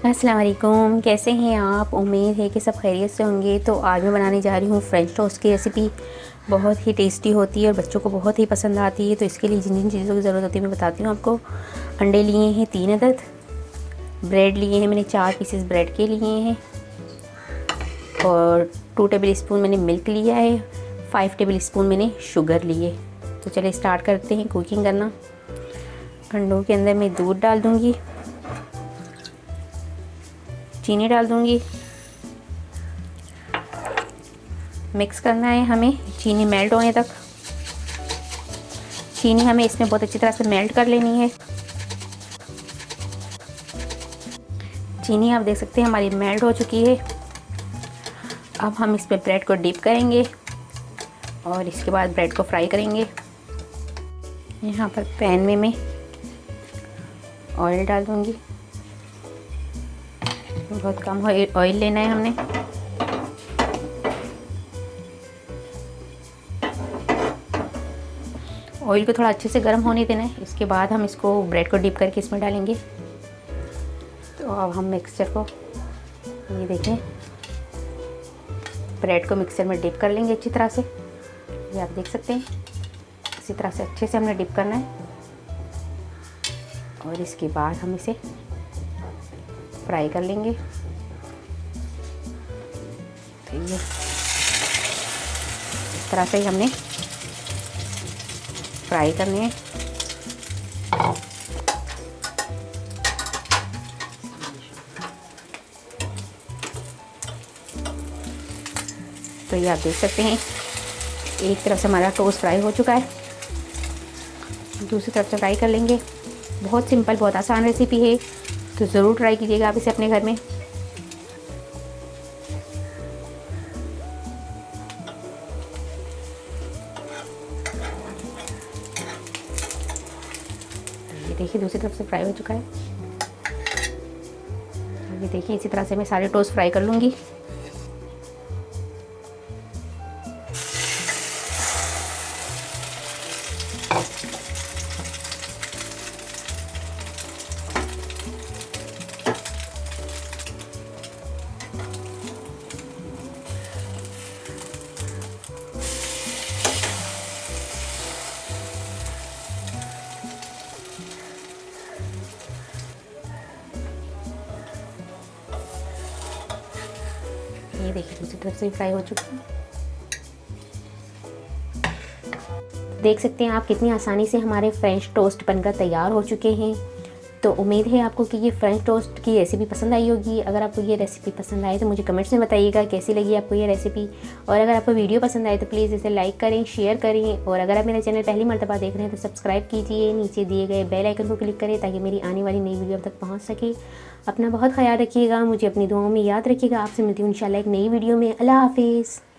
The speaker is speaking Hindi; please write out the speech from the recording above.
अस्सलाम वालेकुम, कैसे हैं आप। उम्मीद है कि सब खैरियत से होंगे। तो आज मैं बनाने जा रही हूँ फ्रेंच टोस्ट की रेसिपी। बहुत ही टेस्टी होती है और बच्चों को बहुत ही पसंद आती है। तो इसके लिए जिन जिन चीज़ों की ज़रूरत होती है मैं बताती हूँ आपको। अंडे लिए हैं 3 अदद, ब्रेड लिए हैं मैंने 4 पीसेस ब्रेड के लिए हैं, और 2 टेबल स्पून मैंने मिल्क लिया है, 5 टेबल स्पून मैंने शुगर लिए। तो चलिए स्टार्ट करते हैं कुकिंग करना। अंडों के अंदर मैं दूध डाल दूँगी, चीनी डाल दूंगी, मिक्स करना है हमें चीनी मेल्ट होने तक। चीनी हमें इसमें बहुत अच्छी तरह से मेल्ट कर लेनी है। चीनी आप देख सकते हैं हमारी मेल्ट हो चुकी है। अब हम इस पर ब्रेड को डिप करेंगे और इसके बाद ब्रेड को फ्राई करेंगे। यहाँ पर पैन में मैं ऑयल डाल दूंगी। बहुत कम ऑयल लेना है हमने। ऑयल को थोड़ा अच्छे से गर्म होने देना है। इसके बाद हम इसको ब्रेड को डिप करके इसमें डालेंगे। तो अब हम मिक्सचर को, ये देखें, ब्रेड को मिक्सचर में डिप कर लेंगे अच्छी तरह से। ये आप देख सकते हैं इसी तरह से अच्छे से हमने डिप करना है। और इसके बाद हम इसे फ्राई कर लेंगे। तो ये इस तरह से ही हमने फ्राई करने हैं। तो ये आप देख सकते हैं एक तरफ से हमारा टोस्ट फ्राई हो चुका है, दूसरी तरफ से फ्राई कर लेंगे। बहुत सिंपल, बहुत आसान रेसिपी है, तो ज़रूर ट्राई कीजिएगा आप इसे अपने घर में। ये देखिए दूसरी तरफ से फ्राई हो चुका है। ये देखिए इसी तरह से मैं सारे टोस्ट फ्राई कर लूँगी। ये देखिए दूसरी तरफ से फ्राई हो चुकी है। देख सकते हैं आप कितनी आसानी से हमारे फ्रेंच टोस्ट बनकर तैयार हो चुके हैं। तो उम्मीद है आपको कि ये फ्रेंच टोस्ट की रेसिपी पसंद आई होगी। अगर आपको ये रेसिपी पसंद आए तो मुझे कमेंट्स में बताइएगा कैसी लगी आपको ये रेसिपी। और अगर आपको वीडियो पसंद आए तो प्लीज़ इसे लाइक करें, शेयर करें। और अगर आप मेरा चैनल पहली मर्तबा देख रहे हैं तो सब्सक्राइब कीजिए। नीचे दिए गए बेल आइकन को क्लिक करें ताकि मेरी आने वाली नई वीडियो तक पहुँच सके। अपना बहुत ख्याल रखिएगा, मुझे अपनी दुआओं में याद रखिएगा। आपसे मिलती हूँ इंशाल्लाह एक नई वीडियो में। अल्लाह हाफिज़।